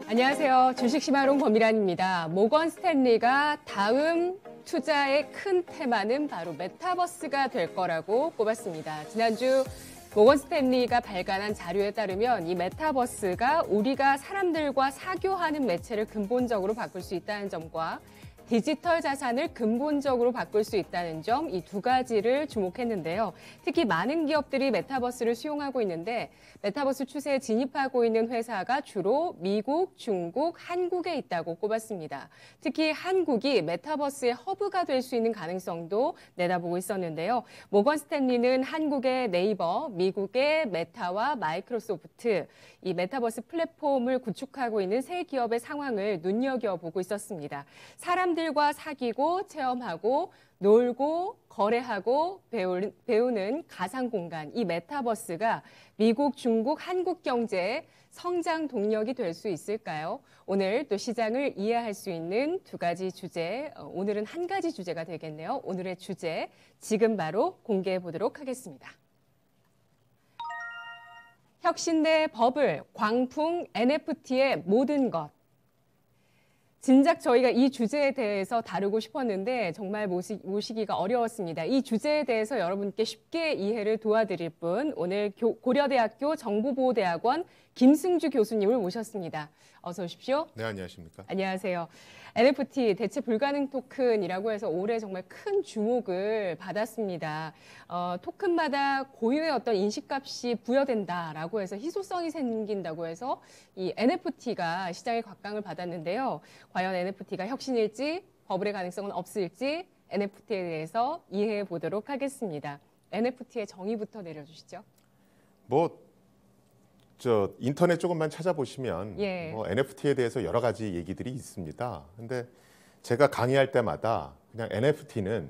안녕하세요. 주식시마롱 범미란입니다. 모건 스탠리가 다음 투자의 큰 테마는 바로 메타버스가 될 거라고 꼽았습니다. 지난주 모건 스탠리가 발간한 자료에 따르면 이 메타버스가 우리가 사람들과 사교하는 매체를 근본적으로 바꿀 수 있다는 점과 디지털 자산을 근본적으로 바꿀 수 있다는 점, 이 두 가지를 주목했는데요. 특히 많은 기업들이 메타버스를 수용하고 있는데 메타버스 추세에 진입하고 있는 회사가 주로 미국, 중국, 한국에 있다고 꼽았습니다. 특히 한국이 메타버스의 허브가 될 수 있는 가능성도 내다보고 있었는데요. 모건 스탠리는 한국의 네이버, 미국의 메타와 마이크로소프트, 이 메타버스 플랫폼을 구축하고 있는 세 기업의 상황을 눈여겨보고 있었습니다. 사람들과 사귀고 체험하고 놀고 거래하고 배우는 가상 공간, 이 메타버스가 미국, 중국, 한국 경제의 성장 동력이 될 수 있을까요? 오늘 또 시장을 이해할 수 있는 두 가지 주제, 오늘은 한 가지 주제가 되겠네요. 오늘의 주제 지금 바로 공개해 보도록 하겠습니다. 혁신대 버블, 광풍, NFT의 모든 것. 진작 저희가 이 주제에 대해서 다루고 싶었는데 정말 모시기가 어려웠습니다. 이 주제에 대해서 여러분께 쉽게 이해를 도와드릴 분, 오늘 고려대학교 정보보호대학원 김승주 교수님을 모셨습니다. 어서 오십시오. 네, 안녕하십니까. 안녕하세요. NFT, 대체 불가능 토큰이라고 해서 올해 정말 큰 주목을 받았습니다. 토큰마다 고유의 어떤 인식값이 부여된다라고 해서 희소성이 생긴다고 해서 이 NFT가 시장의 곽강을 받았는데요. 과연 NFT가 혁신일지, 버블의 가능성은 없을지 NFT에 대해서 이해해 보도록 하겠습니다. NFT의 정의부터 내려주시죠. 인터넷 조금만 찾아보시면 예. NFT에 대해서 여러 가지 얘기들이 있습니다. 근데 제가 강의할 때마다 그냥 NFT는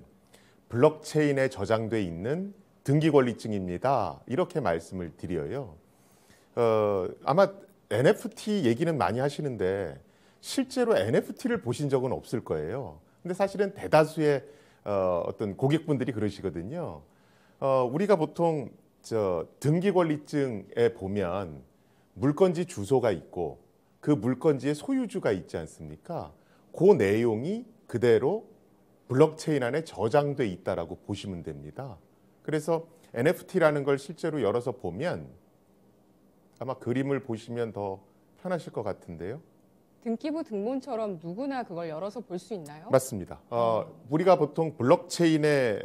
블록체인에 저장돼 있는 등기 권리증입니다. 이렇게 말씀을 드려요. 아마 NFT 얘기는 많이 하시는데 실제로 NFT를 보신 적은 없을 거예요. 근데 사실은 대다수의 어떤 고객분들이 그러시거든요. 우리가 보통 등기 권리증에 보면 물건지 주소가 있고 그 물건지의 소유주가 있지 않습니까? 그 내용이 그대로 블록체인 안에 저장돼 있다라고 보시면 됩니다. 그래서 NFT라는 걸 실제로 열어서 보면 아마 그림을 보시면 더 편하실 것 같은데요. 등기부 등본처럼 누구나 그걸 열어서 볼 수 있나요? 맞습니다. 우리가 보통 블록체인의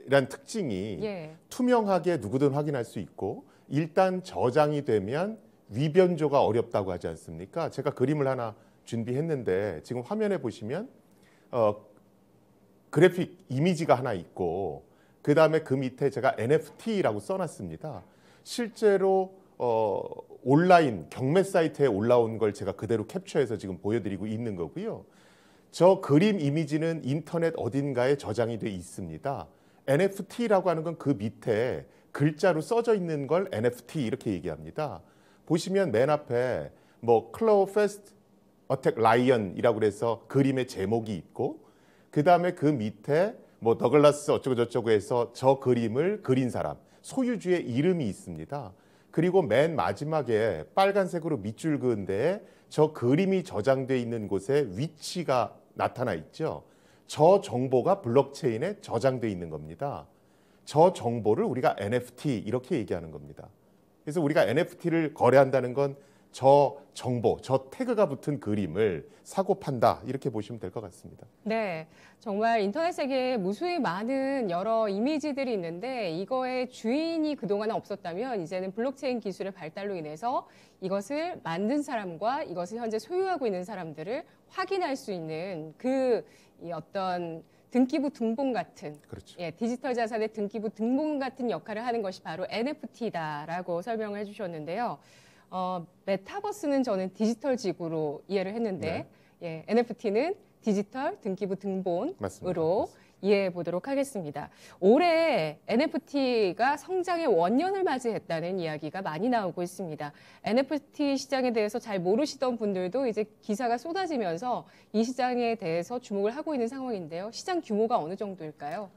이란 특징이 예. 투명하게 누구든 확인할 수 있고 일단 저장이 되면 위변조가 어렵다고 하지 않습니까? 제가 그림을 하나 준비했는데 지금 화면에 보시면 그래픽 이미지가 하나 있고 그 다음에 그 밑에 제가 NFT라고 써놨습니다. 실제로 온라인 경매 사이트에 올라온 걸 제가 그대로 캡처해서 지금 보여드리고 있는 거고요. 저 그림 이미지는 인터넷 어딘가에 저장이 돼 있습니다. NFT라고 하는 건 그 밑에 글자로 써져 있는 걸 NFT 이렇게 얘기합니다. 보시면 맨 앞에 클로우 페스트 어택 라이언이라고 그래서 그림의 제목이 있고 그 다음에 그 밑에 더글라스 어쩌고 저쩌고 해서 저 그림을 그린 사람 소유주의 이름이 있습니다. 그리고 맨 마지막에 빨간색으로 밑줄 그은 데에 저 그림이 저장돼 있는 곳에 위치가 나타나 있죠. 저 정보가 블록체인에 저장돼 있는 겁니다. 저 정보를 우리가 NFT 이렇게 얘기하는 겁니다. 그래서 우리가 NFT를 거래한다는 건 저 정보, 저 태그가 붙은 그림을 사고 판다 이렇게 보시면 될 것 같습니다. 네, 정말 인터넷 세계에 무수히 많은 여러 이미지들이 있는데 이거의 주인이 그동안 없었다면 이제는 블록체인 기술의 발달로 인해서 이것을 만든 사람과 이것을 현재 소유하고 있는 사람들을 확인할 수 있는 이 어떤 등기부 등본 같은, 그렇죠. 예, 디지털 자산의 등기부 등본 같은 역할을 하는 것이 바로 NFT다라고 설명을 해주셨는데요. 메타버스는 저는 디지털 지구로 이해를 했는데, 네. 예, NFT는 디지털 등기부 등본으로 맞습니다. 이해해 보도록 하겠습니다. 올해 NFT가 성장의 원년을 맞이했다는 이야기가 많이 나오고 있습니다. NFT 시장에 대해서 잘 모르시던 분들도 이제 기사가 쏟아지면서 이 시장에 대해서 주목을 하고 있는 상황인데요. 시장 규모가 어느 정도일까요?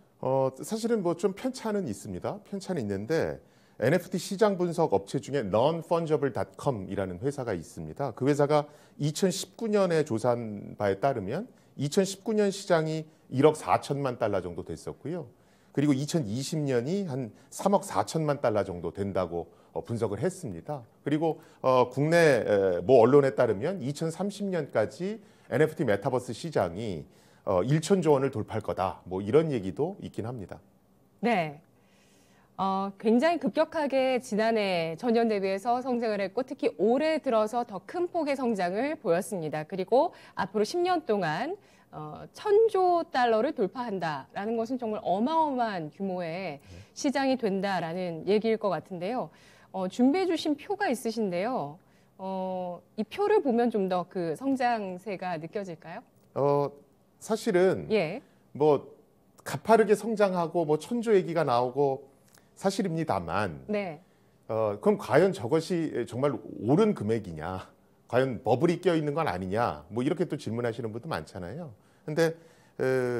사실은 좀 편차는 있습니다. 편차는 있는데 NFT 시장 분석 업체 중에 nonfungible.com이라는 회사가 있습니다. 그 회사가 2019년에 조사한 바에 따르면 2019년 시장이 1억 4천만 달러 정도 됐었고요. 그리고 2020년이 한 3억 4천만 달러 정도 된다고 분석을 했습니다. 그리고 국내 모 언론에 따르면 2030년까지 NFT 메타버스 시장이 1천조 원을 돌파할 거다. 뭐 이런 얘기도 있긴 합니다. 네. 굉장히 급격하게 지난해 전년 대비해서 성장을 했고 특히 올해 들어서 더 큰 폭의 성장을 보였습니다. 그리고 앞으로 10년 동안 1,000조 달러를 돌파한다라는 것은 정말 어마어마한 규모의 시장이 된다라는 얘기일 것 같은데요. 준비해 주신 표가 있으신데요. 이 표를 보면 좀 더 그 성장세가 느껴질까요? 사실은 예. 뭐 가파르게 성장하고 뭐 1,000조 얘기가 나오고 사실입니다만 네. 그럼 과연 저것이 정말 옳은 금액이냐? 과연 버블이 껴 있는 건 아니냐? 뭐 이렇게 또 질문하시는 분도 많잖아요. 근데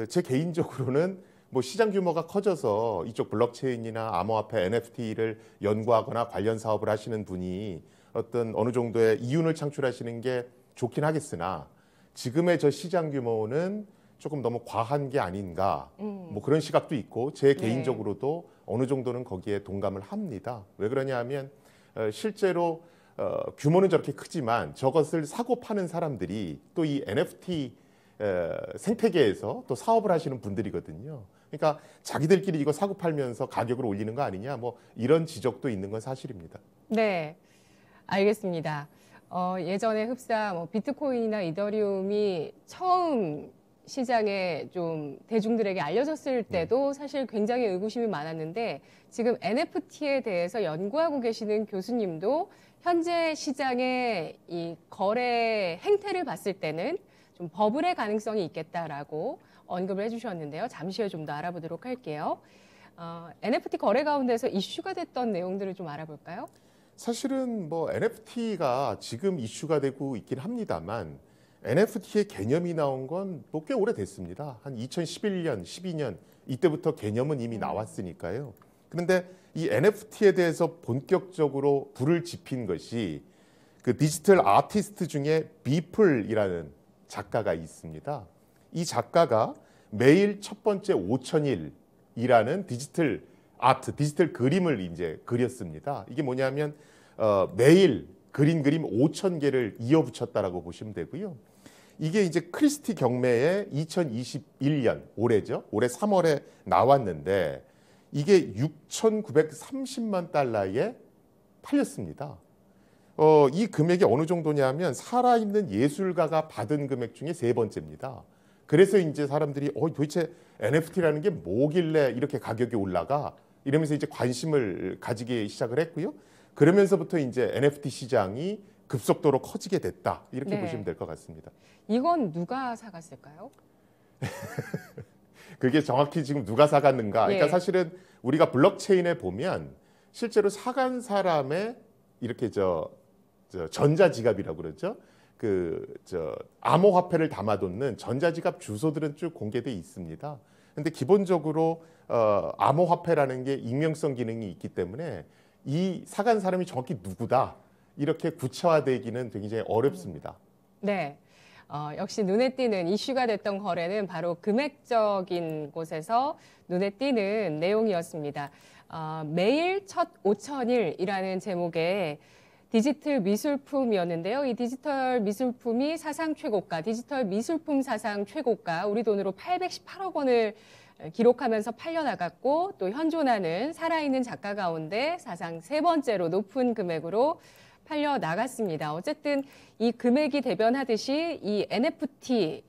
제 개인적으로는 뭐 시장 규모가 커져서 이쪽 블록체인이나 암호화폐 NFT를 연구하거나 관련 사업을 하시는 분이 어떤 어느 정도의 이윤을 창출하시는 게 좋긴 하겠으나 지금의 저 시장 규모는 조금 너무 과한 게 아닌가 뭐 그런 시각도 있고 제 개인적으로도 어느 정도는 거기에 동감을 합니다. 왜 그러냐 하면 실제로 규모는 저렇게 크지만 저것을 사고 파는 사람들이 또 이 NFT 생태계에서 또 사업을 하시는 분들이거든요. 그러니까 자기들끼리 이거 사고 팔면서 가격을 올리는 거 아니냐 뭐 이런 지적도 있는 건 사실입니다. 네, 알겠습니다. 예전에 흡사 뭐 비트코인이나 이더리움이 처음 시장에 좀 대중들에게 알려졌을 때도 사실 굉장히 의구심이 많았는데 지금 NFT에 대해서 연구하고 계시는 교수님도 현재 시장의 이 거래 행태를 봤을 때는 좀 버블의 가능성이 있겠다라고 언급을 해주셨는데요. 잠시 후에 좀 더 알아보도록 할게요. NFT 거래 가운데서 이슈가 됐던 내용들을 좀 알아볼까요? 사실은 뭐 NFT가 지금 이슈가 되고 있긴 합니다만 NFT의 개념이 나온 건 뭐 꽤 오래됐습니다. 한 2011년, 12년 이때부터 개념은 이미 나왔으니까요. 그런데 이 NFT에 대해서 본격적으로 불을 지핀 것이 그 디지털 아티스트 중에 비플이라는 작가가 있습니다. 이 작가가 매일 첫 번째 5,000일이라는 디지털 아트, 디지털 그림을 이제 그렸습니다. 이게 뭐냐면 매일 그림 5,000개를 이어붙였다라고 보시면 되고요. 이게 이제 크리스티 경매에 2021년 올해죠. 올해 3월에 나왔는데 이게 6,930만 달러에 팔렸습니다. 이 금액이 어느 정도냐면 살아있는 예술가가 받은 금액 중에 세 번째입니다. 그래서 이제 사람들이 도대체 NFT라는 게 뭐길래 이렇게 가격이 올라가? 이러면서 이제 관심을 가지기 시작을 했고요. 그러면서부터 이제 NFT 시장이 급속도로 커지게 됐다. 이렇게 보시면 될 것 같습니다. 이건 누가 사갔을까요? 그게 정확히 지금 누가 사갔는가? 그러니까 사실은 우리가 블록체인에 보면 실제로 사간 사람의 이렇게 전자지갑이라고 그러죠. 암호화폐를 담아놓는 전자지갑 주소들은 쭉 공개돼 있습니다. 근데 기본적으로 암호화폐라는 게 익명성 기능이 있기 때문에 이 사간 사람이 정확히 누구다 이렇게 구체화되기는 굉장히 어렵습니다. 네. 역시 눈에 띄는 이슈가 됐던 거래는 바로 금액적인 곳에서 눈에 띄는 내용이었습니다. 매일 첫 5,000일이라는 제목의 디지털 미술품이었는데요. 이 디지털 미술품이 사상 최고가, 디지털 미술품 사상 최고가, 우리 돈으로 818억 원을 기록하면서 팔려나갔고 또 현존하는 살아있는 작가 가운데 사상 세 번째로 높은 금액으로 팔려나갔습니다. 어쨌든 이 금액이 대변하듯이 이 NFT라는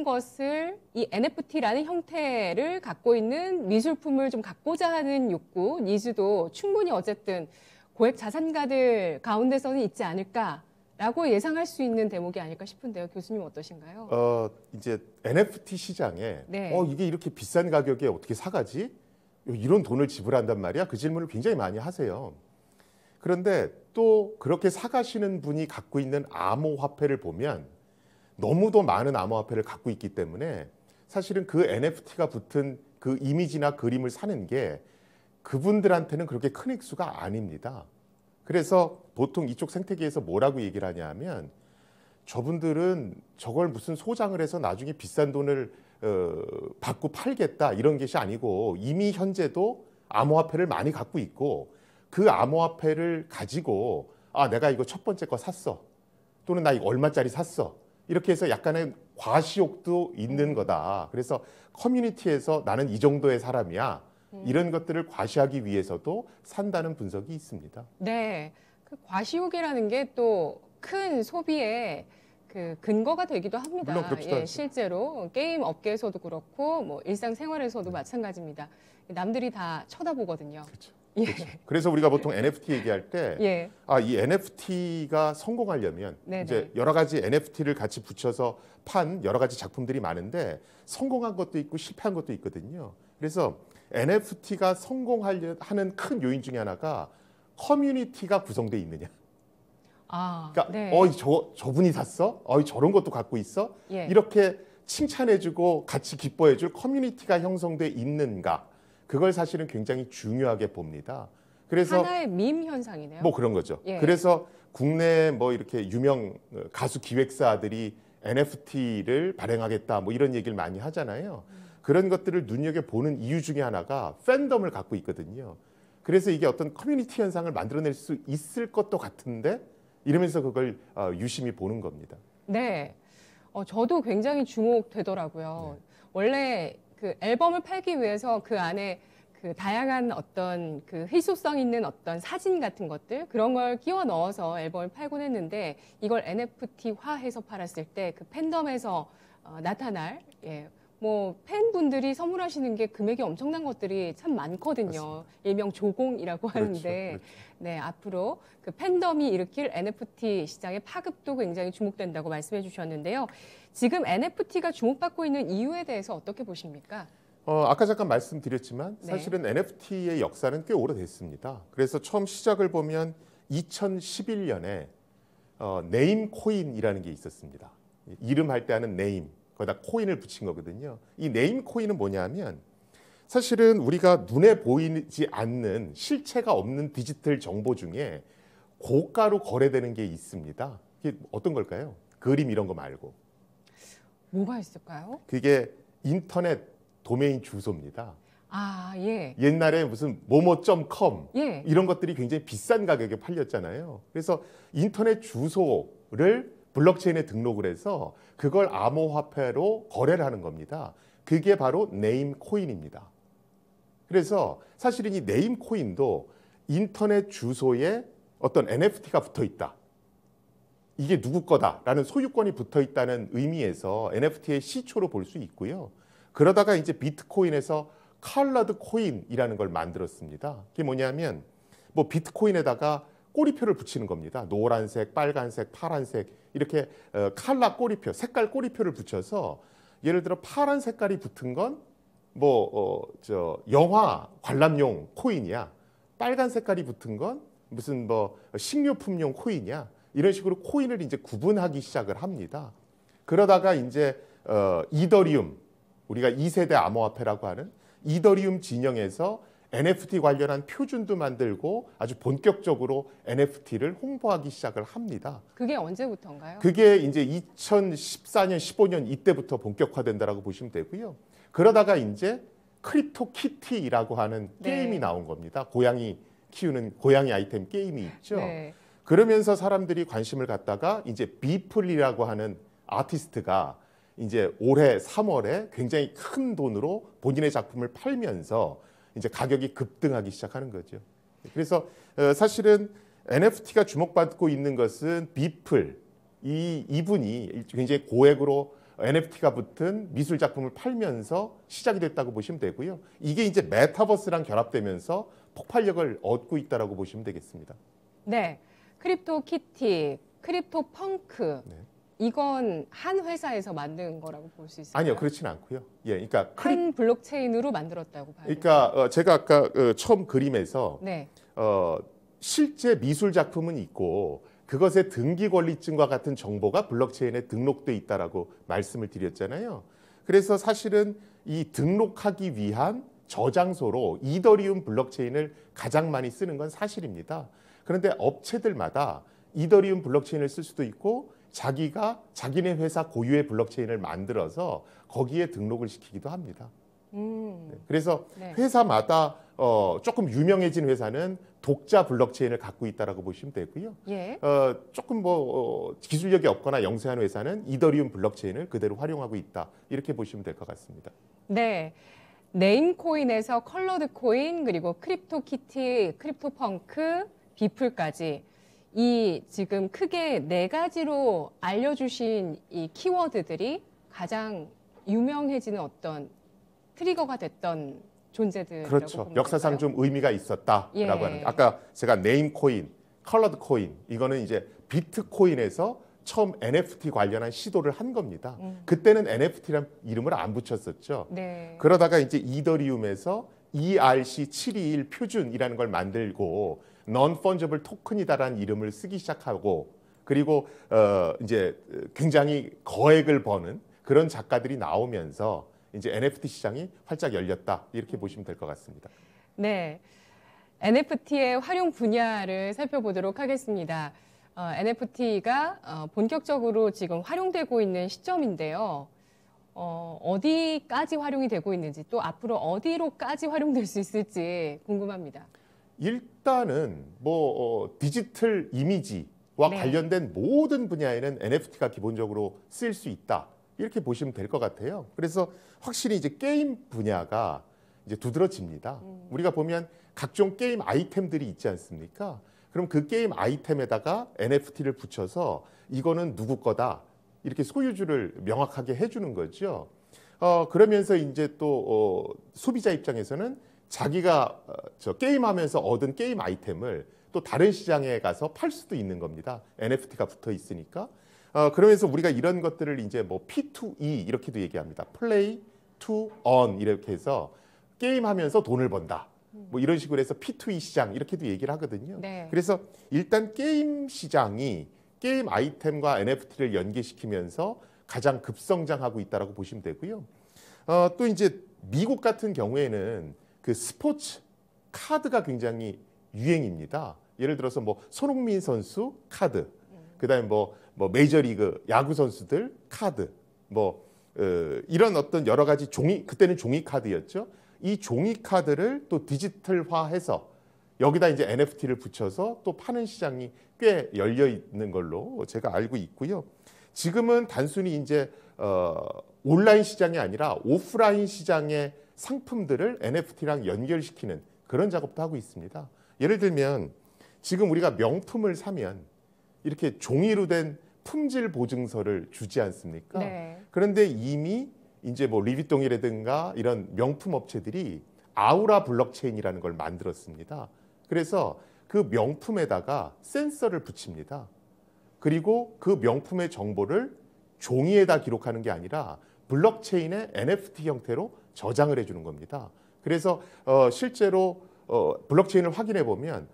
것을, 이 NFT라는 형태를 갖고 있는 미술품을 좀 갖고자 하는 욕구, 니즈도 충분히 어쨌든 고액 자산가들 가운데서는 있지 않을까라고 예상할 수 있는 대목이 아닐까 싶은데요. 교수님 어떠신가요? 이제 NFT 시장에 이게 이렇게 비싼 가격에 어떻게 사가지? 이런 돈을 지불한단 말이야? 그 질문을 굉장히 많이 하세요. 그런데 또 그렇게 사가시는 분이 갖고 있는 암호화폐를 보면 너무도 많은 암호화폐를 갖고 있기 때문에 사실은 그 NFT가 붙은 그 이미지나 그림을 사는 게 그분들한테는 그렇게 큰 액수가 아닙니다. 그래서 보통 이쪽 생태계에서 뭐라고 얘기를 하냐면 저분들은 저걸 무슨 소장을 해서 나중에 비싼 돈을 받고 팔겠다 이런 것이 아니고 이미 현재도 암호화폐를 많이 갖고 있고 그 암호화폐를 가지고 아 내가 이거 첫 번째 거 샀어 또는 나 이거 얼마짜리 샀어 이렇게 해서 약간의 과시욕도 있는 거다. 그래서 커뮤니티에서 나는 이 정도의 사람이야 이런 것들을 과시하기 위해서도 산다는 분석이 있습니다. 네, 그 과시욕이라는 게 또 큰 소비의 그 근거가 되기도 합니다. 물론 그렇기도 하죠. 실제로 게임 업계에서도 그렇고 뭐 일상생활에서도 마찬가지입니다. 남들이 다 쳐다보거든요. 그렇죠. 예. 그렇죠. 그래서 우리가 보통 NFT 얘기할 때 예. 이 NFT가 성공하려면 네네. 이제 여러 가지 NFT를 같이 붙여서 판 여러 가지 작품들이 많은데 성공한 것도 있고 실패한 것도 있거든요. 그래서 NFT가 성공하는 큰 요인 중에 하나가 커뮤니티가 구성되어 있느냐. 아, 그러니까 네. 저분이 샀어? 저런 것도 갖고 있어? 예. 이렇게 칭찬해주고 같이 기뻐해줄 커뮤니티가 형성돼 있는가? 그걸 사실은 굉장히 중요하게 봅니다. 그래서 하나의 밈 현상이네요. 뭐 그런 거죠. 예. 그래서 국내 뭐 이렇게 유명 가수 기획사들이 NFT를 발행하겠다 뭐 이런 얘기를 많이 하잖아요. 그런 것들을 눈여겨보는 이유 중에 하나가 팬덤을 갖고 있거든요. 그래서 이게 어떤 커뮤니티 현상을 만들어낼 수 있을 것도 같은데 이러면서 그걸 유심히 보는 겁니다. 네. 저도 굉장히 주목되더라고요. 원래 그 앨범을 팔기 위해서 그 안에 그 다양한 어떤 그 희소성 있는 어떤 사진 같은 것들 그런 걸 끼워 넣어서 앨범을 팔곤 했는데 이걸 NFT화해서 팔았을 때 그 팬덤에서 나타날 뭐 팬분들이 선물하시는 게 금액이 엄청난 것들이 참 많거든요. 맞습니다. 일명 조공이라고 하는데 그렇죠. 네, 앞으로 그 팬덤이 일으킬 NFT 시장의 파급도 굉장히 주목된다고 말씀해 주셨는데요. 지금 NFT가 주목받고 있는 이유에 대해서 어떻게 보십니까? 아까 잠깐 말씀드렸지만 네. 사실은 NFT의 역사는 꽤 오래됐습니다. 그래서 처음 시작을 보면 2011년에 네임 코인이라는 게 있었습니다. 이름 할 때 하는 네임, 거기다 코인을 붙인 거거든요. 이 네임 코인은 뭐냐면 사실은 우리가 눈에 보이지 않는 실체가 없는 디지털 정보 중에 고가로 거래되는 게 있습니다. 이게 어떤 걸까요? 그림 이런 거 말고. 뭐가 있을까요? 그게 인터넷 도메인 주소입니다. 아, 예. 옛날에 무슨 모모.com 예. 이런 것들이 굉장히 비싼 가격에 팔렸잖아요. 그래서 인터넷 주소를 블록체인에 등록을 해서 그걸 암호화폐로 거래를 하는 겁니다. 그게 바로 네임 코인입니다. 그래서 사실은 이 네임 코인도 인터넷 주소에 어떤 NFT가 붙어 있다. 이게 누구 거다라는 소유권이 붙어 있다는 의미에서 NFT의 시초로 볼 수 있고요. 그러다가 이제 비트코인에서 컬러드 코인이라는 걸 만들었습니다. 그게 뭐냐면 뭐 비트코인에다가 꼬리표를 붙이는 겁니다. 노란색, 빨간색, 파란색 이렇게 컬러 꼬리표, 색깔 꼬리표를 붙여서 예를 들어 파란 색깔이 붙은 건 뭐 영화 관람용 코인이야. 빨간 색깔이 붙은 건 무슨 뭐 식료품용 코인이야. 이런 식으로 코인을 이제 구분하기 시작을 합니다. 그러다가 이제 이더리움, 우리가 2세대 암호화폐라고 하는 이더리움 진영에서 NFT 관련한 표준도 만들고 아주 본격적으로 NFT를 홍보하기 시작을 합니다. 그게 언제부터인가요? 그게 이제 2014년, 15년 이때부터 본격화된다라고 보시면 되고요. 그러다가 이제 크립토 키티라고 하는 네. 게임이 나온 겁니다. 고양이 키우는 고양이 아이템 게임이 있죠. 네. 그러면서 사람들이 관심을 갖다가 이제 비플이라고 하는 아티스트가 이제 올해 3월에 굉장히 큰 돈으로 본인의 작품을 팔면서 이제 가격이 급등하기 시작하는 거죠. 그래서 사실은 NFT가 주목받고 있는 것은 비플 이분이 굉장히 고액으로 NFT가 붙은 미술 작품을 팔면서 시작이 됐다고 보시면 되고요. 이게 이제 메타버스랑 결합되면서 폭발력을 얻고 있다라고 보시면 되겠습니다. 네. 크립토 키티, 크립토 펑크. 네. 이건 한 회사에서 만든 거라고 볼 수 있을까요? 아니요, 그렇지는 않고요. 예, 그러니까 한 블록체인으로 만들었다고 봐요. 그러니까 제가 아까 처음 그림에서 네. 실제 미술 작품은 있고 그것의 등기 권리증과 같은 정보가 블록체인에 등록돼 있다라고 말씀을 드렸잖아요. 그래서 사실은 이 등록하기 위한 저장소로 이더리움 블록체인을 가장 많이 쓰는 건 사실입니다. 그런데 업체들마다 이더리움 블록체인을 쓸 수도 있고 자기가 자기네 회사 고유의 블록체인을 만들어서 거기에 등록을 시키기도 합니다. 그래서 네. 회사마다 조금 유명해진 회사는 독자 블록체인을 갖고 있다라고 보시면 되고요. 예. 조금 기술력이 없거나 영세한 회사는 이더리움 블록체인을 그대로 활용하고 있다. 이렇게 보시면 될 것 같습니다. 네. 네임코인에서 컬러드 코인, 그리고 크립토키티, 크립토펑크, 비플까지 이 지금 크게 네 가지로 알려주신 이 키워드들이 가장 유명해지는 어떤 트리거가 됐던 존재들이라고 그렇죠. 보면 역사상 될까요? 좀 의미가 있었다라고 예. 하는. 아까 제가 네임 코인, 컬러드 코인 이거는 이제 비트코인에서 처음 NFT 관련한 시도를 한 겁니다. 그때는 NFT란 이름을 안 붙였었죠. 네. 그러다가 이제 이더리움에서 ERC721 표준이라는 걸 만들고 non-fungible 토큰이다라는 이름을 쓰기 시작하고 그리고 이제 굉장히 거액을 버는 그런 작가들이 나오면서 이제 NFT 시장이 활짝 열렸다 이렇게 보시면 될 것 같습니다. 네. NFT의 활용 분야를 살펴보도록 하겠습니다. NFT가 본격적으로 지금 활용되고 있는 시점인데요. 어디까지 활용이 되고 있는지 또 앞으로 어디로까지 활용될 수 있을지 궁금합니다. 일단은 디지털 이미지와 네. 관련된 모든 분야에는 NFT가 기본적으로 쓰일 수 있다. 이렇게 보시면 될 것 같아요. 그래서 확실히 이제 게임 분야가 이제 두드러집니다. 우리가 보면 각종 게임 아이템들이 있지 않습니까? 그럼 그 게임 아이템에다가 NFT를 붙여서 이거는 누구 거다. 이렇게 소유주를 명확하게 해주는 거죠. 그러면서 이제 또 소비자 입장에서는 자기가 게임하면서 얻은 게임 아이템을 또 다른 시장에 가서 팔 수도 있는 겁니다. NFT가 붙어 있으니까. 그러면서 우리가 이런 것들을 이제 P2E 이렇게도 얘기합니다. Play to earn 이렇게 해서 게임하면서 돈을 번다. 이런 식으로 해서 P2E 시장 이렇게도 얘기를 하거든요. 네. 그래서 일단 게임 시장이 게임 아이템과 NFT를 연계시키면서 가장 급성장하고 있다라고 보시면 되고요. 또 이제 미국 같은 경우에는 그 스포츠 카드가 굉장히 유행입니다. 예를 들어서 손흥민 선수 카드, 그다음에 메이저리그 야구 선수들 카드, 이런 어떤 여러 가지 그때는 종이 카드였죠. 이 종이 카드를 또 디지털화해서 여기다 이제 NFT를 붙여서 또 파는 시장이 꽤 열려 있는 걸로 제가 알고 있고요. 지금은 단순히 이제 온라인 시장이 아니라 오프라인 시장의 상품들을 NFT랑 연결시키는 그런 작업도 하고 있습니다. 예를 들면 지금 우리가 명품을 사면 이렇게 종이로 된 품질 보증서를 주지 않습니까? 네. 그런데 이미 이제 리비통이라든가 이런 명품 업체들이 아우라 블록체인이라는 걸 만들었습니다. 그래서 그 명품에다가 센서를 붙입니다. 그리고 그 명품의 정보를 종이에다 기록하는 게 아니라 블록체인의 NFT 형태로 저장을 해주는 겁니다. 그래서 실제로 블록체인을 확인해 보면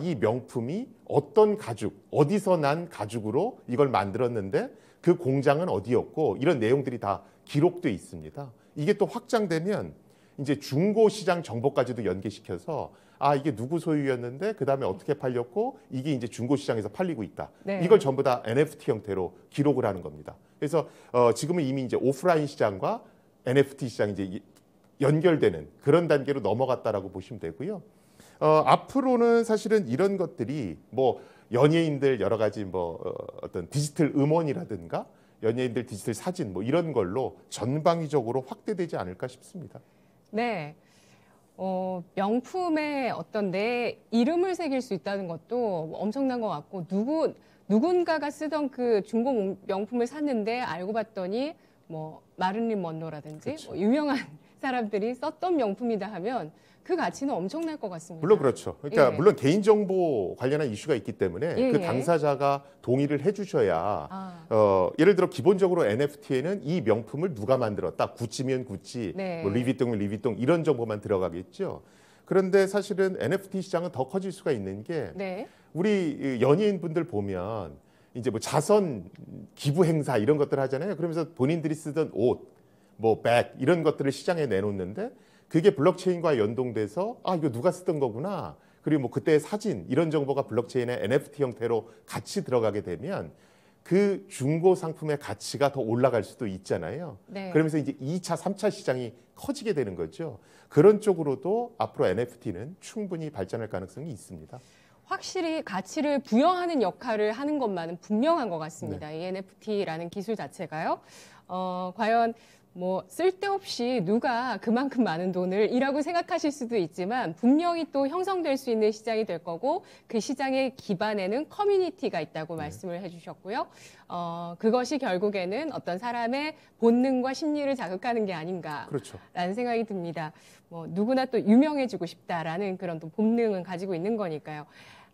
이 명품이 어떤 가죽, 어디서 난 가죽으로 이걸 만들었는데 그 공장은 어디였고 이런 내용들이 다 기록돼 있습니다. 이게 또 확장되면 이제 중고 시장 정보까지도 연계시켜서 이게 누구 소유였는데 그다음에 어떻게 팔렸고 이게 이제 중고 시장에서 팔리고 있다. 네. 이걸 전부 다 NFT 형태로 기록을 하는 겁니다. 그래서 지금은 이미 이제 오프라인 시장과 NFT 시장이 이제 연결되는 그런 단계로 넘어갔다라고 보시면 되고요. 앞으로는 사실은 이런 것들이 연예인들 여러 가지 어떤 디지털 음원이라든가 연예인들 디지털 사진 이런 걸로 전방위적으로 확대되지 않을까 싶습니다. 네. 명품에 어떤 내 이름을 새길 수 있다는 것도 엄청난 것 같고 누군가가 쓰던 그 중고 명품을 샀는데 알고 봤더니 마릴린 먼로라든지 그렇죠. 유명한 사람들이 썼던 명품이다 하면 그 가치는 엄청날 것 같습니다. 물론 그렇죠. 그러니까 예. 물론 개인정보 관련한 이슈가 있기 때문에 예, 그 예. 당사자가 동의를 해주셔야 예를 들어 기본적으로 NFT에는 이 명품을 누가 만들었다. 구찌면 구찌, 네. 리비통이면 리비통 이런 정보만 들어가겠죠. 그런데 사실은 NFT 시장은 더 커질 수가 있는 게 네. 우리 연예인분들 보면 이제 자선 기부 행사 이런 것들 하잖아요. 그러면서 본인들이 쓰던 옷, 백 이런 것들을 시장에 내놓는데 그게 블록체인과 연동돼서 아 이거 누가 쓰던 거구나. 그리고 뭐 그때의 사진 이런 정보가 블록체인의 NFT 형태로 같이 들어가게 되면 그 중고 상품의 가치가 더 올라갈 수도 있잖아요. 네. 그러면서 이제 2차, 3차 시장이 커지게 되는 거죠. 그런 쪽으로도 앞으로 NFT는 충분히 발전할 가능성이 있습니다. 확실히 가치를 부여하는 역할을 하는 것만은 분명한 것 같습니다. 네. 이 NFT라는 기술 자체가요. 과연 뭐 쓸데없이 누가 그만큼 많은 돈을 이라고 생각하실 수도 있지만 분명히 또 형성될 수 있는 시장이 될 거고 그 시장의 기반에는 커뮤니티가 있다고 말씀을 해주셨고요. 그것이 결국에는 어떤 사람의 본능과 심리를 자극하는 게 아닌가라는 그렇죠. 생각이 듭니다. 뭐 누구나 또 유명해지고 싶다라는 그런 또 본능은 가지고 있는 거니까요.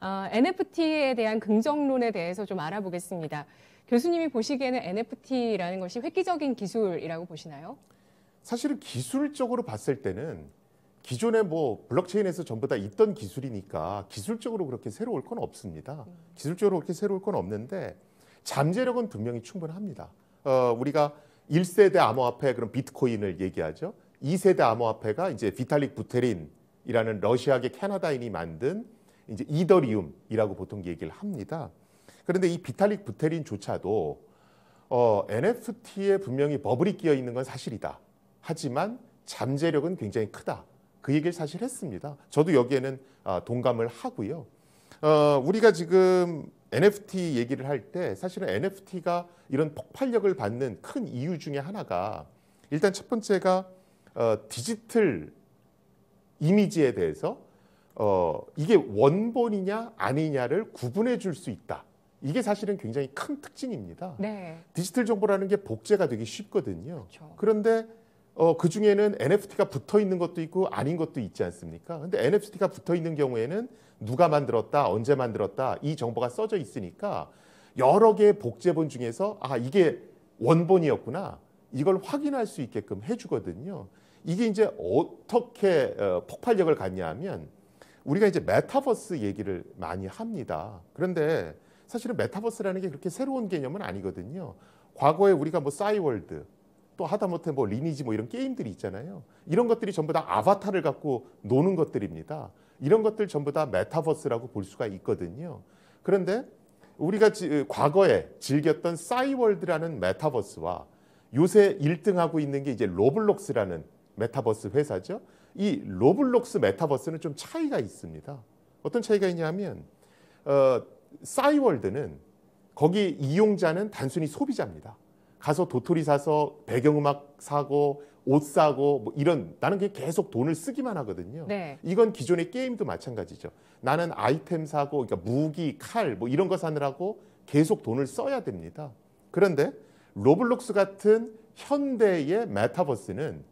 NFT에 대한 긍정론에 대해서 좀 알아보겠습니다. 교수님이 보시기에는 NFT라는 것이 획기적인 기술이라고 보시나요? 사실은 기술적으로 봤을 때는 기존에 뭐 블록체인에서 전부 다 있던 기술이니까 기술적으로 그렇게 새로울 건 없습니다. 기술적으로 그렇게 새로울 건 없는데 잠재력은 분명히 충분합니다. 우리가 1세대 암호화폐 그런 비트코인을 얘기하죠. 2세대 암호화폐가 이제 비탈릭 부테린이라는 러시아계 캐나다인이 만든 이제 이더리움이라고 보통 얘기를 합니다. 그런데 이 비탈릭 부테린조차도 NFT에 분명히 버블이 끼어 있는 건 사실이다. 하지만 잠재력은 굉장히 크다. 그 얘기를 사실 했습니다. 저도 여기에는 동감을 하고요. 우리가 지금 NFT 얘기를 할 때 사실은 NFT가 이런 폭발력을 받는 큰 이유 중에 하나가 일단 첫 번째가 디지털 이미지에 대해서 이게 원본이냐 아니냐를 구분해 줄 수 있다. 이게 사실은 굉장히 큰 특징입니다. 네. 디지털 정보라는 게 복제가 되기 쉽거든요. 그렇죠. 그런데 그 중에는 NFT가 붙어 있는 것도 있고 아닌 것도 있지 않습니까? 근데 NFT가 붙어 있는 경우에는 누가 만들었다, 언제 만들었다 이 정보가 써져 있으니까 여러 개의 복제본 중에서 아 이게 원본이었구나 이걸 확인할 수 있게끔 해주거든요. 이게 이제 어떻게 폭발력을 갖냐 하면 우리가 이제 메타버스 얘기를 많이 합니다. 그런데 사실은 메타버스라는 게 그렇게 새로운 개념은 아니거든요. 과거에 우리가 뭐 싸이월드 또 하다못해 뭐 리니지 뭐 이런 게임들이 있잖아요. 이런 것들이 전부 다 아바타를 갖고 노는 것들입니다. 이런 것들 전부 다 메타버스라고 볼 수가 있거든요. 그런데 우리가 과거에 즐겼던 싸이월드라는 메타버스와 요새 1등하고 있는 게 이제 로블록스라는 메타버스 회사죠. 이 로블록스 메타버스는 좀 차이가 있습니다. 어떤 차이가 있냐면 싸이월드는 거기 이용자는 단순히 소비자입니다. 가서 도토리 사서 배경음악 사고 옷 사고 뭐 이런 나는 그냥 계속 돈을 쓰기만 하거든요. 네. 이건 기존의 게임도 마찬가지죠. 나는 아이템 사고 그러니까 무기, 칼 뭐 이런 거 사느라고 계속 돈을 써야 됩니다. 그런데 로블록스 같은 현대의 메타버스는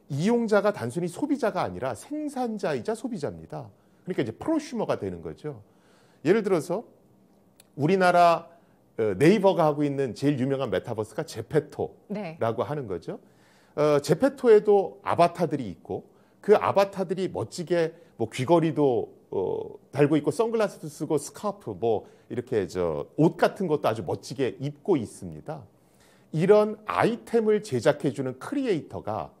이용자가 단순히 소비자가 아니라 생산자이자 소비자입니다. 그러니까 이제 프로슈머가 되는 거죠. 예를 들어서 우리나라 네이버가 하고 있는 제일 유명한 메타버스가 제페토라고 네. 하는 거죠. 제페토에도 아바타들이 있고 그 아바타들이 멋지게 뭐 귀걸이도 달고 있고 선글라스도 쓰고 스카프 뭐 이렇게 옷 같은 것도 아주 멋지게 입고 있습니다. 이런 아이템을 제작해주는 크리에이터가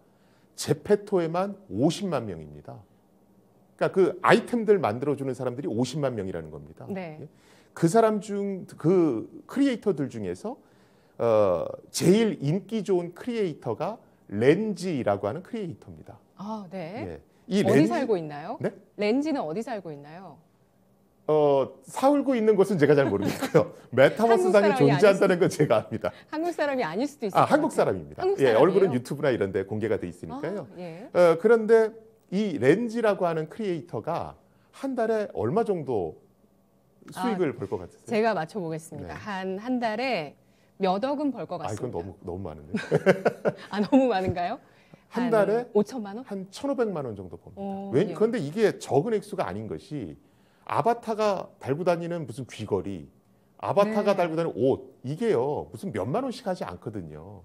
제페토에만 50만 명입니다. 그러니까 그 아이템들 만들어주는 사람들이 50만 명이라는 겁니다. 네. 그 사람 그 크리에이터들 중에서 제일 인기 좋은 크리에이터가 렌지라고 하는 크리에이터입니다. 아, 네. 예. 이 어디 살고 있나요? 네? 렌지는 어디 살고 있나요? 살고 있는 곳은 제가 잘 모르겠고요. 메타버스상에 한국 사람이 존재한다는 건 제가 압니다. 한국 사람이 아닐 수도 있어요. 한국 사람입니다. 한국 예, 사람이에요? 얼굴은 유튜브나 이런 데 공개가 돼 있으니까요. 아, 예. 그런데 이 렌지라고 하는 크리에이터가 한 달에 얼마 정도 수익을 벌 것 같으세요? 제가 맞춰보겠습니다. 네. 한 달에 몇 억은 벌 것 같습니다. 이건 너무 많은데. 너무 많은가요? 한 달에 5천만 원? 한 1,500만 원 정도 봅니다. 예. 그런데 이게 적은 액수가 아닌 것이 아바타가 달고 다니는 무슨 귀걸이, 아바타가 네. 달고 다니는 옷 이게요 무슨 몇만 원씩 하지 않거든요.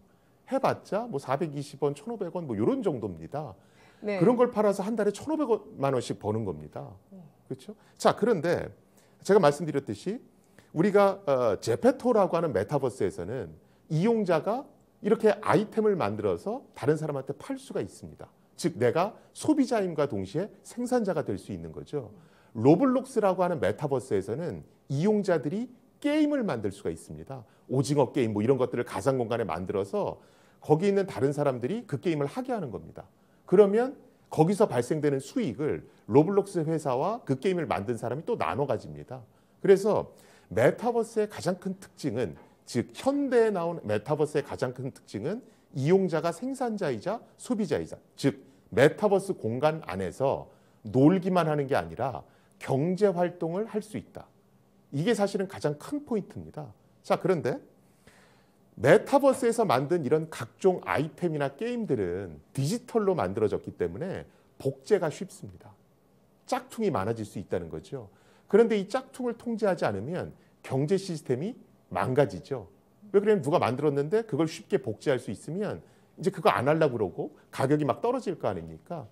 해봤자 뭐 420원, 1,500원 뭐 이런 정도입니다. 네. 그런 걸 팔아서 한 달에 1,500만 원씩 버는 겁니다. 그렇죠? 자, 그런데 제가 말씀드렸듯이 우리가 제페토라고 하는 메타버스에서는 이용자가 이렇게 아이템을 만들어서 다른 사람한테 팔 수가 있습니다. 즉 내가 소비자임과 동시에 생산자가 될 수 있는 거죠. 로블록스라고 하는 메타버스에서는 이용자들이 게임을 만들 수가 있습니다. 오징어 게임 뭐 이런 것들을 가상 공간에 만들어서 거기 있는 다른 사람들이 그 게임을 하게 하는 겁니다. 그러면 거기서 발생되는 수익을 로블록스 회사와 그 게임을 만든 사람이 또 나눠 가집니다. 그래서 메타버스의 가장 큰 특징은, 즉 현대에 나온 메타버스의 가장 큰 특징은 이용자가 생산자이자 소비자이자, 즉 메타버스 공간 안에서 놀기만 하는 게 아니라 경제 활동을 할 수 있다. 이게 사실은 가장 큰 포인트입니다. 자, 그런데 메타버스에서 만든 이런 각종 아이템이나 게임들은 디지털로 만들어졌기 때문에 복제가 쉽습니다. 짝퉁이 많아질 수 있다는 거죠. 그런데 이 짝퉁을 통제하지 않으면 경제 시스템이 망가지죠. 왜 그러냐면 누가 만들었는데 그걸 쉽게 복제할 수 있으면 이제 그거 안 하려고 그러고 가격이 막 떨어질 거 아닙니까?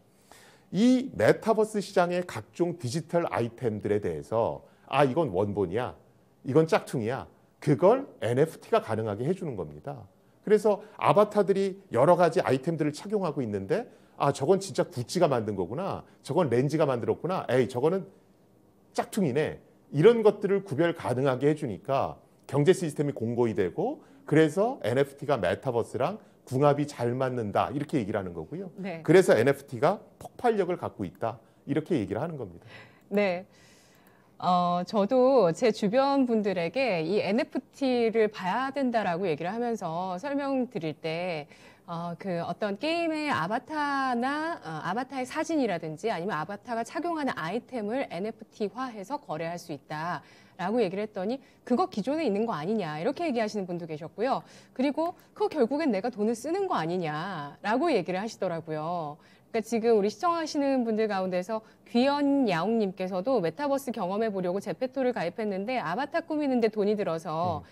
이 메타버스 시장의 각종 디지털 아이템들에 대해서 아, 이건 원본이야, 이건 짝퉁이야, 그걸 NFT가 가능하게 해주는 겁니다. 그래서 아바타들이 여러 가지 아이템들을 착용하고 있는데 아, 저건 진짜 구찌가 만든 거구나, 저건 렌즈가 만들었구나, 에이 저거는 짝퉁이네, 이런 것들을 구별 가능하게 해주니까 경제 시스템이 공고히 되고, 그래서 NFT가 메타버스랑 궁합이 잘 맞는다, 이렇게 얘기를 하는 거고요. 네. 그래서 NFT가 폭발력을 갖고 있다, 이렇게 얘기를 하는 겁니다. 네. 저도 제 주변 분들에게 이 NFT를 봐야 된다라고 얘기를 하면서 설명드릴 때, 그 어떤 게임의 아바타나 아바타의 사진이라든지 아니면 아바타가 착용하는 아이템을 NFT화해서 거래할 수 있다라고 얘기를 했더니 그거 기존에 있는 거 아니냐 이렇게 얘기하시는 분도 계셨고요. 그리고 그거 결국엔 내가 돈을 쓰는 거 아니냐라고 얘기를 하시더라고요. 그러니까 지금 우리 시청하시는 분들 가운데서 귀연야옹님께서도 메타버스 경험해 보려고 제페토를 가입했는데 아바타 꾸미는데 돈이 들어서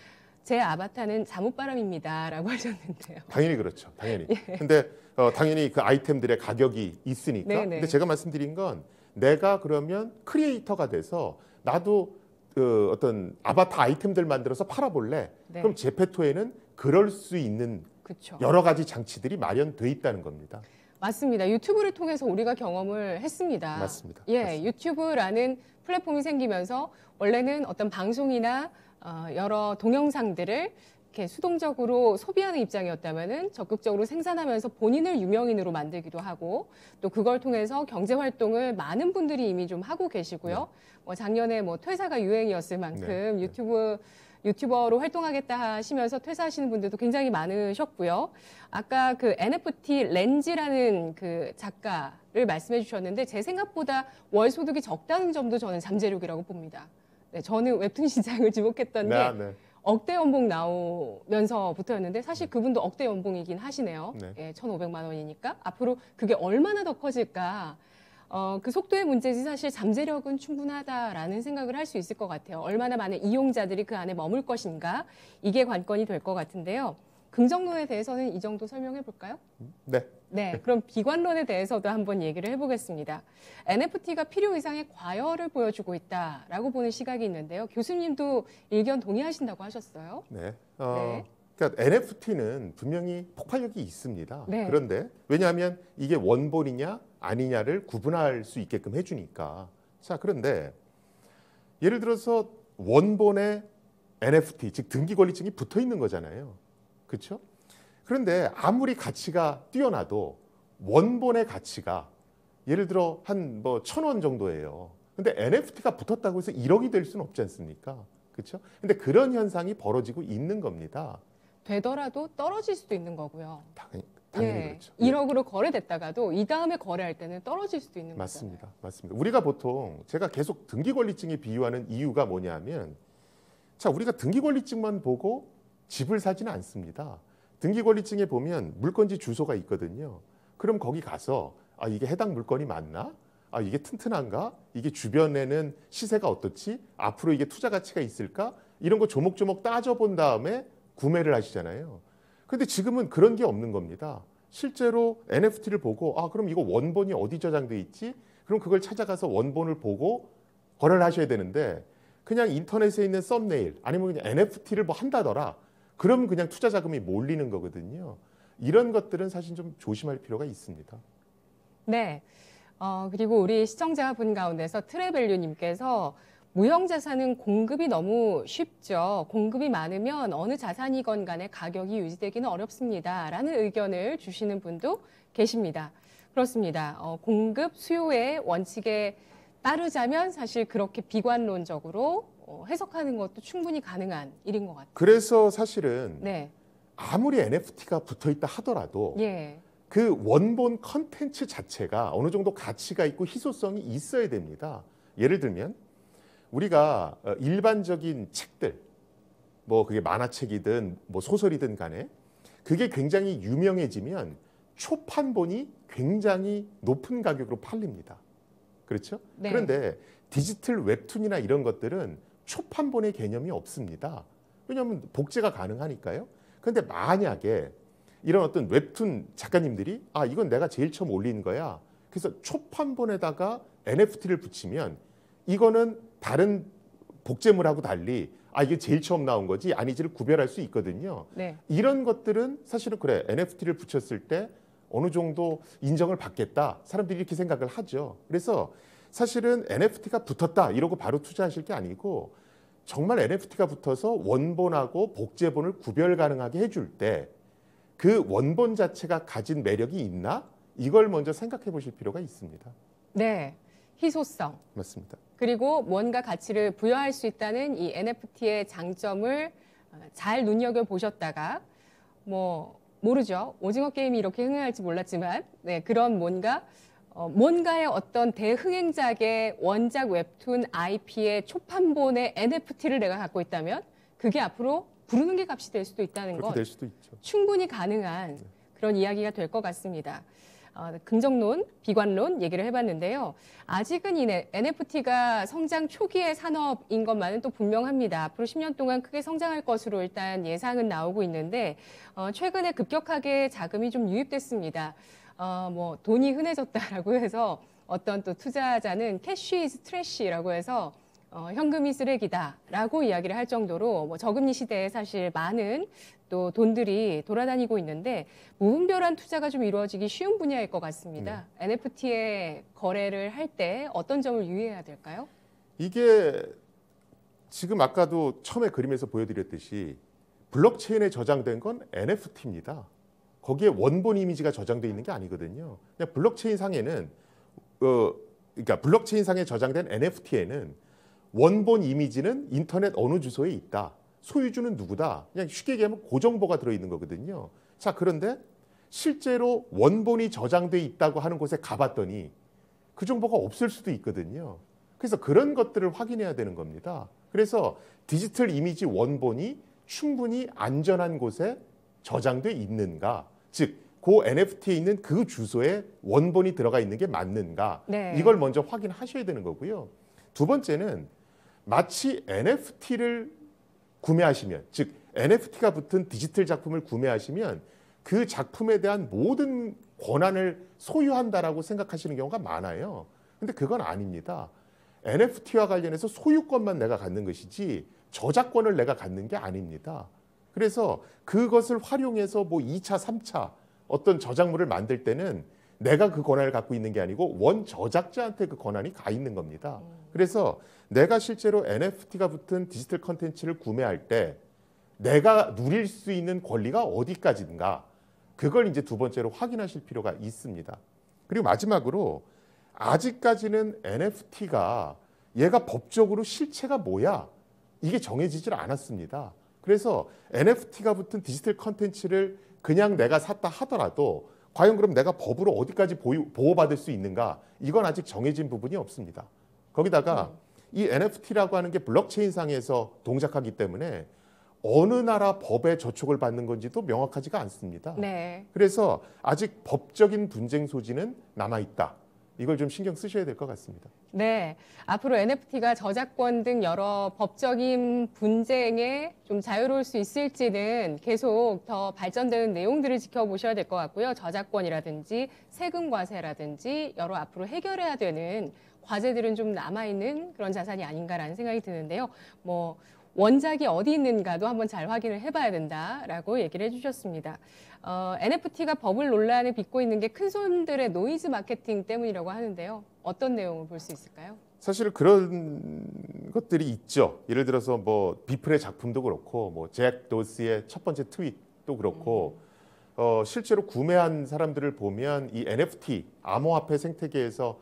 제 아바타는 잠옷바람입니다라고 하셨는데요. 당연히 그렇죠. 당연히. 예. 근데 당연히 그 아이템들의 가격이 있으니까. 네네. 근데 제가 말씀드린 건 내가 그러면 크리에이터가 돼서 나도 그 어떤 아바타 아이템들 만들어서 팔아볼래. 네. 그럼 제페토에는 그럴 수 있는 그렇죠. 여러 가지 장치들이 마련돼 있다는 겁니다. 맞습니다. 유튜브를 통해서 우리가 경험을 했습니다. 맞습니다. 예, 맞습니다. 유튜브라는 플랫폼이 생기면서 원래는 어떤 방송이나 여러 동영상들을 이렇게 수동적으로 소비하는 입장이었다면은 적극적으로 생산하면서 본인을 유명인으로 만들기도 하고 또 그걸 통해서 경제 활동을 많은 분들이 이미 좀 하고 계시고요. 뭐 작년에 뭐 퇴사가 유행이었을 만큼 유튜버로 활동하겠다 하시면서 퇴사하시는 분들도 굉장히 많으셨고요. 아까 그 NFT 렌즈라는 그 작가를 말씀해 주셨는데 제 생각보다 월 소득이 적다는 점도 저는 잠재력이라고 봅니다. 네, 저는 웹툰 시장을 지목했던 게 네. 억대 연봉 나오면서부터였는데 사실 그분도 억대 연봉이긴 하시네요. 네. 예, 1,500만 원이니까 앞으로 그게 얼마나 더 커질까? 그 속도의 문제지 사실 잠재력은 충분하다라는 생각을 할 수 있을 것 같아요. 얼마나 많은 이용자들이 그 안에 머물 것인가 이게 관건이 될 것 같은데요. 긍정론에 대해서는 이 정도 설명해 볼까요? 네. 네, 그럼 비관론에 대해서도 한번 얘기를 해보겠습니다. NFT가 필요 이상의 과열을 보여주고 있다라고 보는 시각이 있는데요. 교수님도 의견 동의하신다고 하셨어요. 네. 네. 그러니까 NFT는 분명히 폭발력이 있습니다. 네. 그런데 왜냐하면 이게 원본이냐 아니냐를 구분할 수 있게끔 해주니까. 자, 그런데 예를 들어서 원본에 NFT, 즉 등기권리증이 붙어 있는 거잖아요. 그렇죠? 그런데 아무리 가치가 뛰어나도 원본의 가치가 예를 들어 한 뭐 1,000원 정도예요. 근데 NFT가 붙었다고 해서 1억이 될 수는 없지 않습니까? 그렇죠? 근데 그런 현상이 벌어지고 있는 겁니다. 되더라도 떨어질 수도 있는 거고요. 당연히 그렇죠. 1억으로 거래됐다가도 이 다음에 거래할 때는 떨어질 수도 있는 맞습니다. 거잖아요. 맞습니다. 우리가 보통 제가 계속 등기권리증에 비유하는 이유가 뭐냐면 자, 우리가 등기권리증만 보고 집을 사지는 않습니다. 등기권리증에 보면 물건지 주소가 있거든요. 그럼 거기 가서 아, 이게 해당 물건이 맞나? 아, 이게 튼튼한가? 이게 주변에는 시세가 어떻지? 앞으로 이게 투자 가치가 있을까? 이런 거 조목조목 따져본 다음에 구매를 하시잖아요. 근데 지금은 그런 게 없는 겁니다. 실제로 NFT를 보고 아, 그럼 이거 원본이 어디 저장돼 있지? 그럼 그걸 찾아가서 원본을 보고 거래를 하셔야 되는데 그냥 인터넷에 있는 썸네일 아니면 그냥 NFT를 뭐 한다더라. 그럼 그냥 투자 자금이 몰리는 거거든요. 이런 것들은 사실 좀 조심할 필요가 있습니다. 네. 그리고 우리 시청자분 가운데서 트레밸류님께서 무형 자산은 공급이 너무 쉽죠. 공급이 많으면 어느 자산이건 간에 가격이 유지되기는 어렵습니다. 라는 의견을 주시는 분도 계십니다. 그렇습니다. 공급 수요의 원칙에 따르자면 사실 그렇게 비관론적으로 해석하는 것도 충분히 가능한 일인 것 같아요. 그래서 사실은 네. 아무리 NFT가 붙어 있다 하더라도 예. 그 원본 컨텐츠 자체가 어느 정도 가치가 있고 희소성이 있어야 됩니다. 예를 들면 우리가 일반적인 책들, 뭐 그게 만화책이든 뭐 소설이든 간에 그게 굉장히 유명해지면 초판본이 굉장히 높은 가격으로 팔립니다. 그렇죠? 네. 그런데 디지털 웹툰이나 이런 것들은 초판본의 개념이 없습니다. 왜냐하면 복제가 가능하니까요. 그런데 만약에 이런 어떤 웹툰 작가님들이 이건 내가 제일 처음 올린 거야. 그래서 초판본에다가 NFT를 붙이면 이거는 다른 복제물하고 달리 이게 제일 처음 나온 거지 아니지를 구별할 수 있거든요. 네. 이런 것들은 사실은 그래 NFT를 붙였을 때 어느 정도 인정을 받겠다. 사람들이 이렇게 생각을 하죠. 그래서 사실은 NFT가 붙었다 이러고 바로 투자하실 게 아니고 정말 NFT가 붙어서 원본하고 복제본을 구별 가능하게 해줄 때 그 원본 자체가 가진 매력이 있나? 이걸 먼저 생각해 보실 필요가 있습니다. 네. 희소성. 맞습니다. 그리고 뭔가 가치를 부여할 수 있다는 이 NFT의 장점을 잘 눈여겨보셨다가 모르죠. 오징어 게임이 이렇게 흥행할지 몰랐지만 네, 그런 뭔가의 어떤 대흥행작의 원작 웹툰 IP의 초판본의 NFT를 내가 갖고 있다면 그게 앞으로 부르는 게 값이 될 수도 있다는 그렇게 건 될 수도 있죠. 충분히 가능한 그런 이야기가 될 것 같습니다. 긍정론, 비관론 얘기를 해봤는데요. 아직은 이 NFT가 성장 초기의 산업인 것만은 또 분명합니다. 앞으로 10년 동안 크게 성장할 것으로 일단 예상은 나오고 있는데 최근에 급격하게 자금이 좀 유입됐습니다. 돈이 흔해졌다라고 해서 어떤 또 투자자는 캐시 이즈 트래시라고 해서 현금이 쓰레기다라고 이야기를 할 정도로 저금리 시대에 사실 많은 또 돈들이 돌아다니고 있는데 무분별한 투자가 좀 이루어지기 쉬운 분야일 것 같습니다. NFT의 거래를 할 때 어떤 점을 유의해야 될까요? 이게 지금 아까도 처음에 그림에서 보여드렸듯이 블록체인에 저장된 건 NFT입니다. 거기에 원본 이미지가 저장돼 있는 게 아니거든요. 그냥 블록체인 상에는 그러니까 블록체인 상에 저장된 NFT에는 원본 이미지는 인터넷 어느 주소에 있다. 소유주는 누구다. 그냥 쉽게 얘기하면 그 정보가 들어있는 거거든요. 자, 그런데 실제로 원본이 저장돼 있다고 하는 곳에 가봤더니 그 정보가 없을 수도 있거든요. 그래서 그런 것들을 확인해야 되는 겁니다. 그래서 디지털 이미지 원본이 충분히 안전한 곳에 저장돼 있는가. 즉, 그 NFT에 있는 그 주소에 원본이 들어가 있는 게 맞는가. 네. 이걸 먼저 확인하셔야 되는 거고요. 두 번째는 마치 NFT를 구매하시면, 즉 NFT가 붙은 디지털 작품을 구매하시면 그 작품에 대한 모든 권한을 소유한다라고 생각하시는 경우가 많아요. 근데 그건 아닙니다. NFT와 관련해서 소유권만 내가 갖는 것이지 저작권을 내가 갖는 게 아닙니다. 그래서 그것을 활용해서 2차, 3차 어떤 저작물을 만들 때는 내가 그 권한을 갖고 있는 게 아니고 원 저작자한테 그 권한이 가 있는 겁니다. 그래서 내가 실제로 NFT가 붙은 디지털 컨텐츠를 구매할 때 내가 누릴 수 있는 권리가 어디까지인가, 그걸 이제 두 번째로 확인하실 필요가 있습니다. 그리고 마지막으로 아직까지는 NFT가 얘가 법적으로 실체가 뭐야, 이게 정해지질 않았습니다. 그래서 NFT가 붙은 디지털 컨텐츠를 그냥 내가 샀다 하더라도 과연 그럼 내가 법으로 어디까지 보호받을 수 있는가, 이건 아직 정해진 부분이 없습니다. 거기다가 이 NFT라고 하는 게 블록체인 상에서 동작하기 때문에 어느 나라 법에 저촉을 받는 건지도 명확하지가 않습니다. 네. 그래서 아직 법적인 분쟁 소지는 남아있다. 이걸 좀 신경 쓰셔야 될 것 같습니다. 네. 앞으로 NFT가 저작권 등 여러 법적인 분쟁에 좀 자유로울 수 있을지는 계속 더 발전되는 내용들을 지켜보셔야 될 것 같고요. 저작권이라든지 세금 과세라든지 여러 앞으로 해결해야 되는 과제들은 좀 남아있는 그런 자산이 아닌가라는 생각이 드는데요. 원작이 어디 있는가도 한번 잘 확인을 해봐야 된다라고 얘기를 해주셨습니다. NFT가 버블 논란을 빚고 있는 게 큰손들의 노이즈 마케팅 때문이라고 하는데요. 어떤 내용을 볼 수 있을까요? 사실 그런 것들이 있죠. 예를 들어서 뭐 비플의 작품도 그렇고 뭐 잭 도스의 첫 번째 트윗도 그렇고 실제로 구매한 사람들을 보면 이 NFT 암호화폐 생태계에서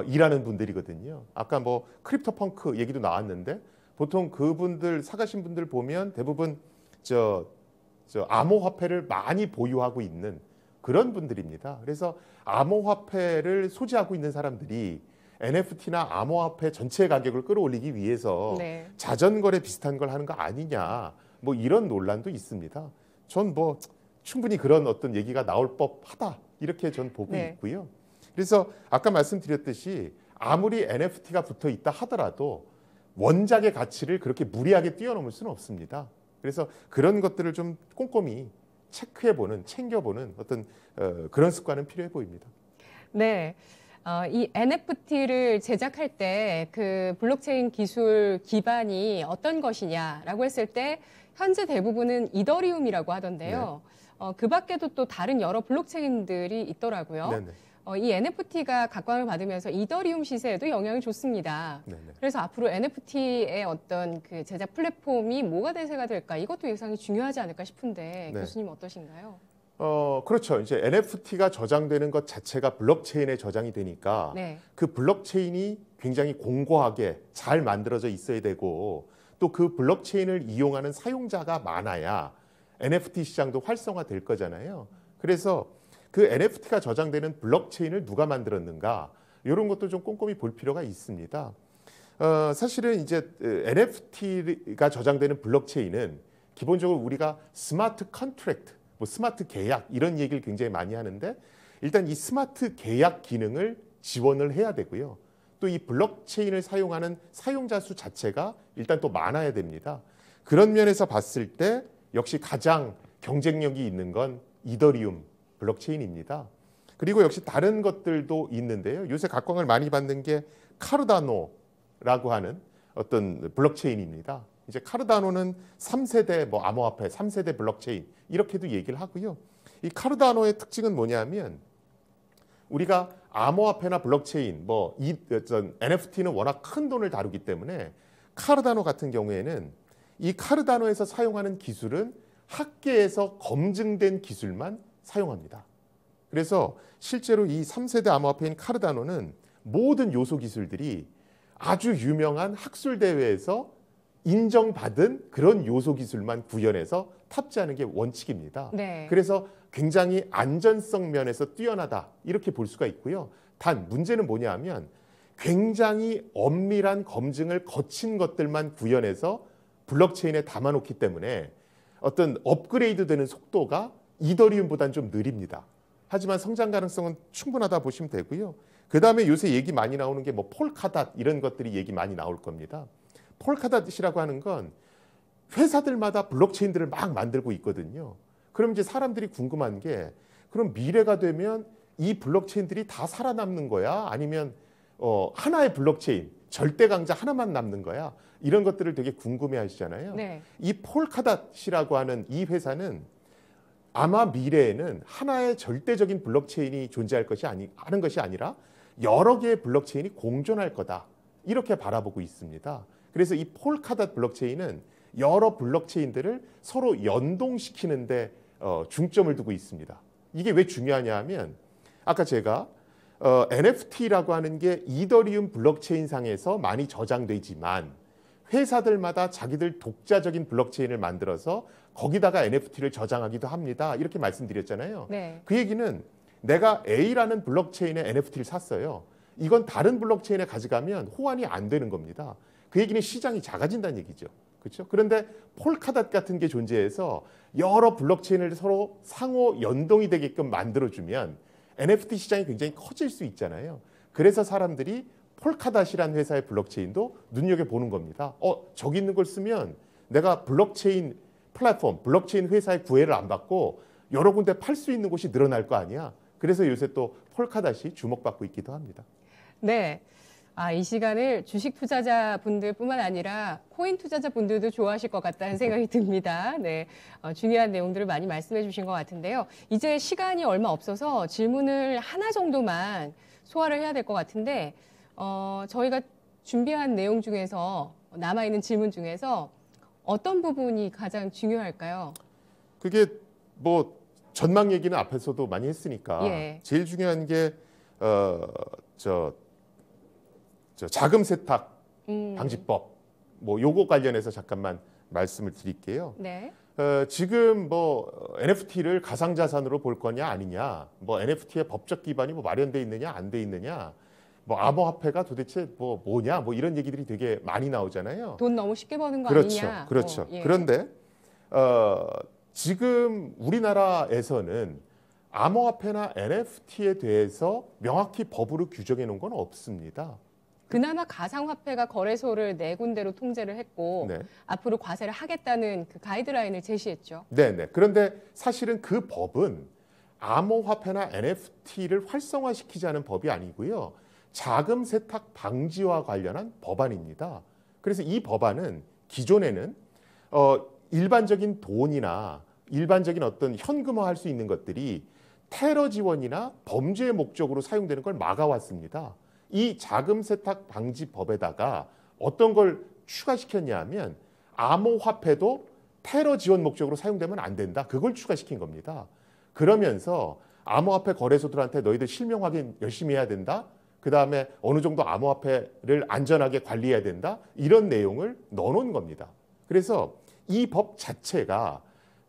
일하는 분들이거든요. 아까 뭐 크립토 펑크 얘기도 나왔는데 보통 그분들 사가신 분들 보면 대부분 저 암호화폐를 많이 보유하고 있는 그런 분들입니다. 그래서 암호화폐를 소지하고 있는 사람들이 NFT나 암호화폐 전체 가격을 끌어올리기 위해서 네. 자전거래 비슷한 걸 하는 거 아니냐, 뭐 이런 논란도 있습니다. 전 뭐 충분히 그런 어떤 얘기가 나올 법하다 이렇게 전 보고 네. 있고요. 그래서 아까 말씀드렸듯이 아무리 NFT가 붙어 있다 하더라도 원작의 가치를 그렇게 무리하게 뛰어넘을 수는 없습니다. 그래서 그런 것들을 좀 꼼꼼히 체크해보는, 챙겨보는 어떤 그런 습관은 필요해 보입니다. 네. 이 NFT를 제작할 때 그 블록체인 기술 기반이 어떤 것이냐라고 했을 때 현재 대부분은 이더리움이라고 하던데요. 그 밖에도 또 다른 여러 블록체인들이 있더라고요. 네네. 이 NFT가 각광을 받으면서 이더리움 시세에도 영향을 줬습니다. 네네. 그래서 앞으로 NFT의 어떤 그 제작 플랫폼이 뭐가 대세가 될까 이것도 예상이 중요하지 않을까 싶은데 네. 교수님 어떠신가요? 그렇죠. 이제 NFT가 저장되는 것 자체가 블록체인에 저장이 되니까 네. 그 블록체인이 굉장히 공고하게 잘 만들어져 있어야 되고 또 그 블록체인을 이용하는 사용자가 많아야 NFT 시장도 활성화될 거잖아요. 그래서 그 NFT가 저장되는 블록체인을 누가 만들었는가 이런 것도 좀 꼼꼼히 볼 필요가 있습니다. 사실은 이제 NFT가 저장되는 블록체인은 기본적으로 우리가 스마트 컨트랙트, 뭐 스마트 계약 이런 얘기를 굉장히 많이 하는데 일단 이 스마트 계약 기능을 지원을 해야 되고요. 또 이 블록체인을 사용하는 사용자 수 자체가 일단 또 많아야 됩니다. 그런 면에서 봤을 때 역시 가장 경쟁력이 있는 건 이더리움 블록체인입니다. 그리고 역시 다른 것들도 있는데요. 요새 각광을 많이 받는 게 카르다노라고 하는 어떤 블록체인입니다. 이제 카르다노는 3세대 뭐 암호화폐, 3세대 블록체인 이렇게도 얘기를 하고요. 이 카르다노의 특징은 뭐냐면 우리가 암호화폐나 블록체인, 뭐 NFT는 워낙 큰 돈을 다루기 때문에 카르다노 같은 경우에는 이 카르다노에서 사용하는 기술은 학계에서 검증된 기술만 사용합니다. 그래서 실제로 이 3세대 암호화폐인 카르다노는 모든 요소 기술들이 아주 유명한 학술 대회에서 인정받은 그런 요소 기술만 구현해서 탑재하는 게 원칙입니다. 네. 그래서 굉장히 안전성 면에서 뛰어나다 이렇게 볼 수가 있고요. 단 문제는 뭐냐 하면 굉장히 엄밀한 검증을 거친 것들만 구현해서 블록체인에 담아놓기 때문에 어떤 업그레이드 되는 속도가 이더리움보다는 좀 느립니다. 하지만 성장 가능성은 충분하다 보시면 되고요. 그 다음에 요새 얘기 많이 나오는 게 뭐 폴카닷 이런 것들이 얘기 많이 나올 겁니다. 폴카닷이라고 하는 건 회사들마다 블록체인들을 막 만들고 있거든요. 그럼 이제 사람들이 궁금한 게 그럼 미래가 되면 이 블록체인들이 다 살아남는 거야? 아니면 하나의 블록체인, 절대 강자 하나만 남는 거야? 이런 것들을 되게 궁금해 하시잖아요. 네. 이 폴카닷이라고 하는 이 회사는 아마 미래에는 하나의 절대적인 블록체인이 존재할 것이 하는 것이 아니라 여러 개의 블록체인이 공존할 거다. 이렇게 바라보고 있습니다. 그래서 이 폴카닷 블록체인은 여러 블록체인들을 서로 연동시키는데 중점을 두고 있습니다. 이게 왜 중요하냐 하면 아까 제가 NFT라고 하는 게 이더리움 블록체인 상에서 많이 저장되지만 회사들마다 자기들 독자적인 블록체인을 만들어서 거기다가 NFT를 저장하기도 합니다. 이렇게 말씀드렸잖아요. 네. 그 얘기는 내가 A라는 블록체인에 NFT를 샀어요. 이건 다른 블록체인에 가져가면 호환이 안 되는 겁니다. 그 얘기는 시장이 작아진다는 얘기죠. 그렇죠? 그런데 폴카닷 같은 게 존재해서 여러 블록체인을 서로 상호 연동이 되게끔 만들어주면 NFT 시장이 굉장히 커질 수 있잖아요. 그래서 사람들이 폴카닷이라는 회사의 블록체인도 눈여겨보는 겁니다. 저기 있는 걸 쓰면 내가 블록체인 플랫폼, 블록체인 회사의 구애를 안 받고 여러 군데 팔 수 있는 곳이 늘어날 거 아니야. 그래서 요새 또 폴카닷이 주목받고 있기도 합니다. 네. 이 시간을 주식 투자자분들뿐만 아니라 코인 투자자분들도 좋아하실 것 같다는 생각이 듭니다. 네, 중요한 내용들을 많이 말씀해 주신 것 같은데요. 이제 시간이 얼마 없어서 질문을 하나 정도만 소화를 해야 될 것 같은데 저희가 준비한 내용 중에서 남아있는 질문 중에서 어떤 부분이 가장 중요할까요? 그게 뭐 전망 얘기는 앞에서도 많이 했으니까 예. 제일 중요한 게 자금 세탁 방지법 뭐 요거 관련해서 잠깐만 말씀을 드릴게요. 네. 지금 뭐 NFT를 가상자산으로 볼 거냐 아니냐, 뭐 NFT의 법적 기반이 뭐 마련돼 있느냐 안 돼 있느냐, 뭐 암호화폐가 도대체 뭐냐, 뭐 이런 얘기들이 되게 많이 나오잖아요. 돈 너무 쉽게 버는 거 그렇죠, 아니냐. 그렇죠. 예. 그런데 지금 우리나라에서는 암호화폐나 NFT에 대해서 명확히 법으로 규정해 놓은 건 없습니다. 그나마 가상화폐가 거래소를 네 군데로 통제를 했고 네. 앞으로 과세를 하겠다는 그 가이드라인을 제시했죠. 네네. 그런데 사실은 그 법은 암호화폐나 NFT를 활성화시키자는 법이 아니고요. 자금 세탁 방지와 관련한 법안입니다. 그래서 이 법안은 기존에는 일반적인 돈이나 일반적인 어떤 현금화할 수 있는 것들이 테러 지원이나 범죄의 목적으로 사용되는 걸 막아왔습니다. 이 자금 세탁 방지법에다가 어떤 걸 추가시켰냐 하면 암호화폐도 테러 지원 목적으로 사용되면 안 된다. 그걸 추가시킨 겁니다. 그러면서 암호화폐 거래소들한테 너희들 실명 확인 열심히 해야 된다. 그다음에 어느 정도 암호화폐를 안전하게 관리해야 된다. 이런 내용을 넣어놓은 겁니다. 그래서 이 법 자체가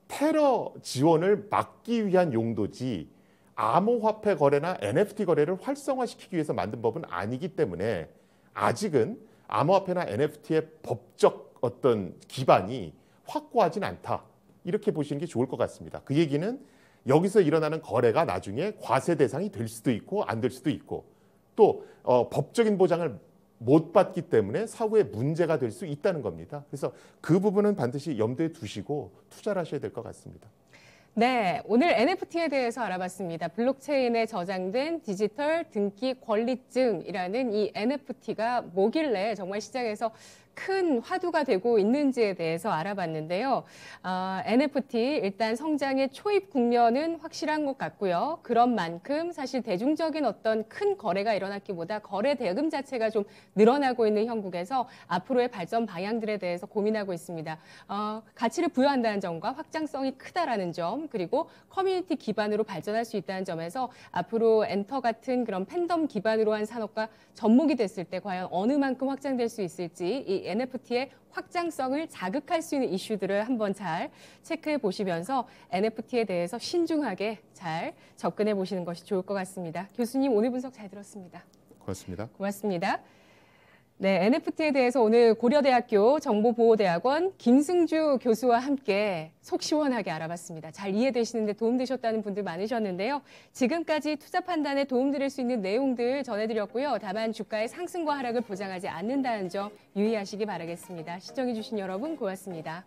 테러 지원을 막기 위한 용도지 암호화폐 거래나 NFT 거래를 활성화시키기 위해서 만든 법은 아니기 때문에 아직은 암호화폐나 NFT의 법적 어떤 기반이 확고하진 않다. 이렇게 보시는 게 좋을 것 같습니다. 그 얘기는 여기서 일어나는 거래가 나중에 과세 대상이 될 수도 있고 안 될 수도 있고 또 법적인 보장을 못 받기 때문에 사후에 문제가 될 수 있다는 겁니다. 그래서 그 부분은 반드시 염두에 두시고 투자를 하셔야 될 것 같습니다. 네, 오늘 NFT에 대해서 알아봤습니다. 블록체인에 저장된 디지털 등기 권리증이라는 이 NFT가 뭐길래 정말 시장에서 큰 화두가 되고 있는지에 대해서 알아봤는데요. NFT 일단 성장의 초입 국면은 확실한 것 같고요. 그런 만큼 사실 대중적인 어떤 큰 거래가 일어났기보다 거래 대금 자체가 좀 늘어나고 있는 형국에서 앞으로의 발전 방향들에 대해서 고민하고 있습니다. 가치를 부여한다는 점과 확장성이 크다라는 점, 그리고 커뮤니티 기반으로 발전할 수 있다는 점에서 앞으로 엔터 같은 그런 팬덤 기반으로 한 산업과 접목이 됐을 때 과연 어느 만큼 확장될 수 있을지 이 NFT의 확장성을 자극할 수 있는 이슈들을 한번 잘 체크해 보시면서 NFT에 대해서 신중하게 잘 접근해 보시는 것이 좋을 것 같습니다. 교수님 오늘 분석 잘 들었습니다. 고맙습니다. 고맙습니다. 네, NFT에 대해서 오늘 고려대학교 정보보호대학원 김승주 교수와 함께 속 시원하게 알아봤습니다. 잘 이해되시는데 도움되셨다는 분들 많으셨는데요. 지금까지 투자 판단에 도움드릴 수 있는 내용들 전해드렸고요. 다만 주가의 상승과 하락을 보장하지 않는다는 점 유의하시기 바라겠습니다. 시청해주신 여러분 고맙습니다.